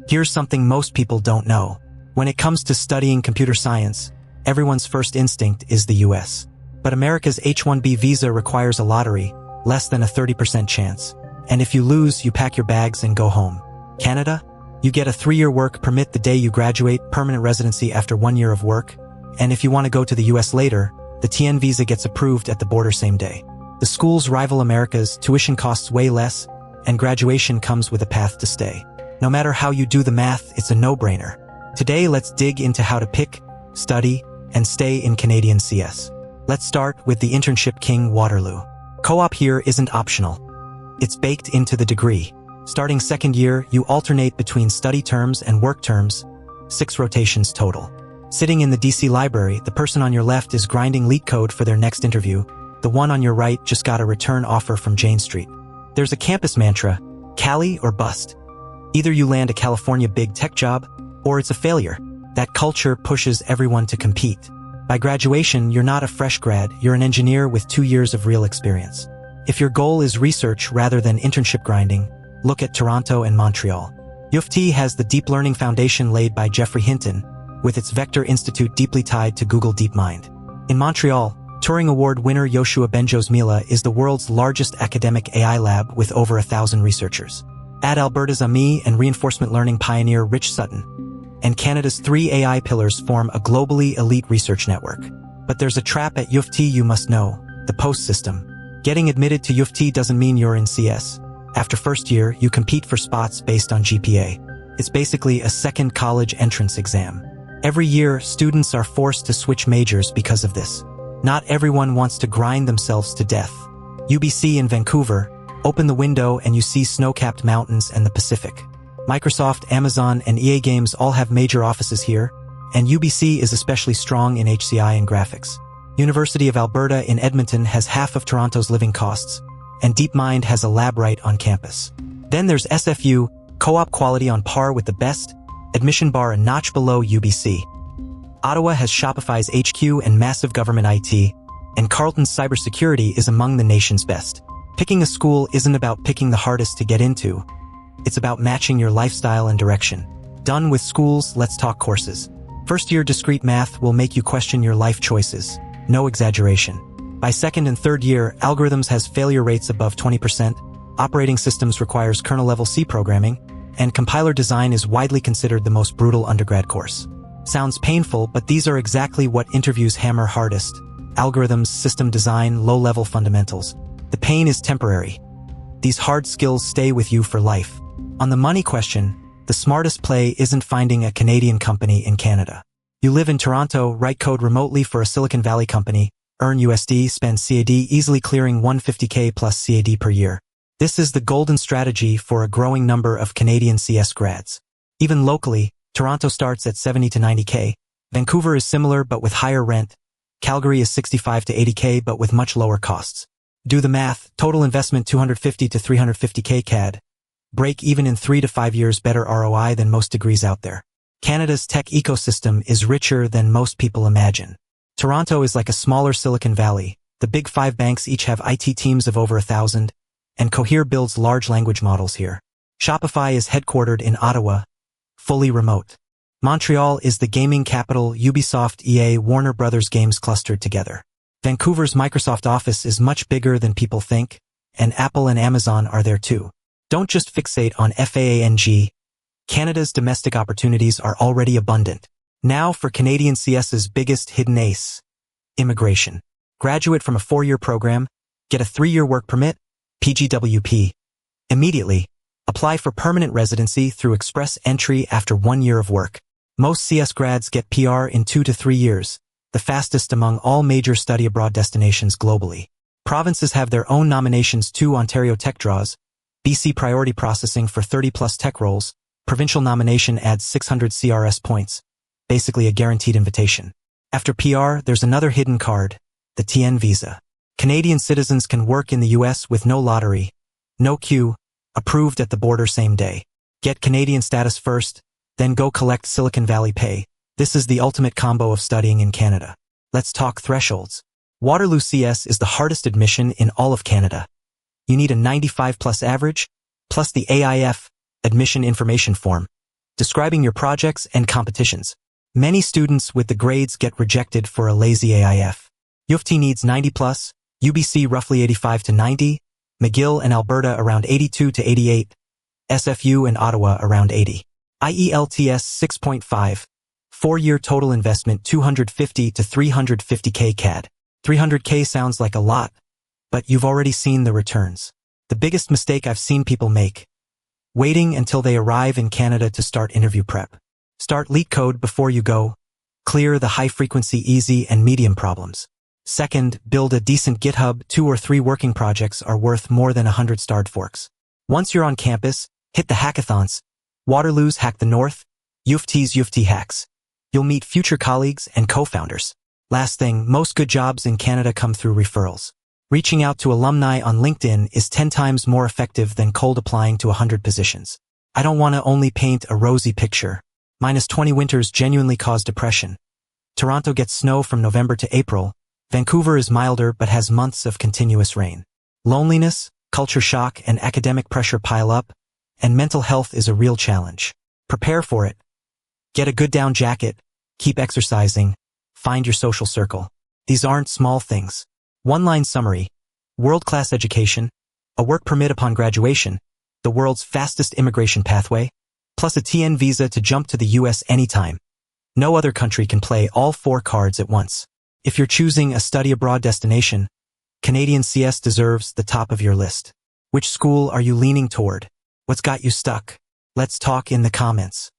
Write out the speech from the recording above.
Here's something most people don't know. When it comes to studying computer science, everyone's first instinct is the US. But America's H-1B visa requires a lottery, less than a 30% chance. And if you lose, you pack your bags and go home. Canada? You get a 3-year work permit the day you graduate, permanent residency after 1 year of work. And if you want to go to the US later, the TN visa gets approved at the border same day. The schools rival America's, tuition costs way less, and graduation comes with a path to stay. No matter how you do the math, it's a no-brainer. Today, let's dig into how to pick, study, and stay in Canadian CS. Let's start with the internship king, Waterloo. Co-op here isn't optional. It's baked into the degree. Starting second year, you alternate between study terms and work terms, 6 rotations total. Sitting in the DC library, the person on your left is grinding leet code for their next interview. The one on your right just got a return offer from Jane Street. There's a campus mantra, Cali or bust. Either you land a California big tech job, or it's a failure. That culture pushes everyone to compete. By graduation, you're not a fresh grad, you're an engineer with 2 years of real experience. If your goal is research rather than internship grinding, look at Toronto and Montreal. U of T has the deep learning foundation laid by Geoffrey Hinton, with its Vector Institute deeply tied to Google DeepMind. In Montreal, Turing Award winner Yoshua Bengio-Zmila is the world's largest academic AI lab with over 1,000 researchers. Add Alberta's AMI and reinforcement learning pioneer Rich Sutton, and Canada's 3 AI pillars form a globally elite research network. But there's a trap at U of T you must know, the post system. Getting admitted to U of T doesn't mean you're in CS. After first year, you compete for spots based on GPA. It's basically a second college entrance exam. Every year, students are forced to switch majors because of this. Not everyone wants to grind themselves to death. UBC in Vancouver, open the window and you see snow-capped mountains and the Pacific. Microsoft, Amazon, and EA Games all have major offices here, and UBC is especially strong in HCI and graphics. University of Alberta in Edmonton has half of Toronto's living costs, and DeepMind has a lab right on campus. Then there's SFU, co-op quality on par with the best, admission bar a notch below UBC. Ottawa has Shopify's HQ and massive government IT, and Carleton's cybersecurity is among the nation's best. Picking a school isn't about picking the hardest to get into. It's about matching your lifestyle and direction. Done with schools, let's talk courses. First year discrete math will make you question your life choices. No exaggeration. By second and third year, algorithms has failure rates above 20%, operating systems requires kernel-level C programming, and compiler design is widely considered the most brutal undergrad course. Sounds painful, but these are exactly what interviews hammer hardest. Algorithms, system design, low-level fundamentals. The pain is temporary. These hard skills stay with you for life. On the money question, the smartest play isn't finding a Canadian company in Canada. You live in Toronto, write code remotely for a Silicon Valley company, earn USD, spend CAD, easily clearing $150K plus CAD per year. This is the golden strategy for a growing number of Canadian CS grads. Even locally, Toronto starts at 70 to 90K. Vancouver is similar but with higher rent. Calgary is 65 to 80K but with much lower costs. Do the math, total investment 250 to 350K CAD. Break even in 3 to 5 years, better ROI than most degrees out there. Canada's tech ecosystem is richer than most people imagine. Toronto is like a smaller Silicon Valley. The big 5 banks each have IT teams of over 1,000, and Cohere builds large language models here. Shopify is headquartered in Ottawa, fully remote. Montreal is the gaming capital, Ubisoft, EA, Warner Brothers games clustered together. Vancouver's Microsoft office is much bigger than people think, and Apple and Amazon are there too. Don't just fixate on FAANG. Canada's domestic opportunities are already abundant. Now for Canadian CS's biggest hidden ace, immigration. Graduate from a 4-year program, get a 3-year work permit, PGWP. Immediately, apply for permanent residency through express entry after 1 year of work. Most CS grads get PR in 2 to 3 years, the fastest among all major study abroad destinations globally. Provinces have their own nominations too. Ontario Tech draws, BC priority processing for 30-plus tech roles, provincial nomination adds 600 CRS points, basically a guaranteed invitation. After PR, there's another hidden card, the TN visa. Canadian citizens can work in the US with no lottery, no queue, approved at the border same day. Get Canadian status first, then go collect Silicon Valley pay. This is the ultimate combo of studying in Canada. Let's talk thresholds. Waterloo CS is the hardest admission in all of Canada. You need a 95 plus average, plus the AIF, admission information form, Describing your projects and competitions. Many students with the grades get rejected for a lazy AIF. U of T needs 90 plus, UBC roughly 85 to 90, McGill and Alberta around 82 to 88, SFU and Ottawa around 80. IELTS 6.5. 4-year total investment 250 to 350k CAD. 300k sounds like a lot, but you've already seen the returns. The biggest mistake I've seen people make. Waiting until they arrive in Canada to start interview prep. Start leak code before you go. Clear the high-frequency easy and medium problems. Second, build a decent GitHub. 2 or 3 working projects are worth more than 100 starred forks. Once you're on campus, hit the hackathons. Waterloo's Hack the North, U of T's U of T Hacks. You'll meet future colleagues and co-founders. Last thing, most good jobs in Canada come through referrals. Reaching out to alumni on LinkedIn is 10 times more effective than cold applying to 100 positions. I don't want to only paint a rosy picture. -20 winters genuinely cause depression. Toronto gets snow from November to April. Vancouver is milder but has months of continuous rain. Loneliness, culture shock, and academic pressure pile up, and mental health is a real challenge. Prepare for it. Get a good down jacket, keep exercising, find your social circle. These aren't small things. One-line summary. World-class education, a work permit upon graduation, the world's fastest immigration pathway, plus a TN visa to jump to the US anytime. No other country can play all 4 cards at once. If you're choosing a study abroad destination, Canadian CS deserves the top of your list. Which school are you leaning toward? What's got you stuck? Let's talk in the comments.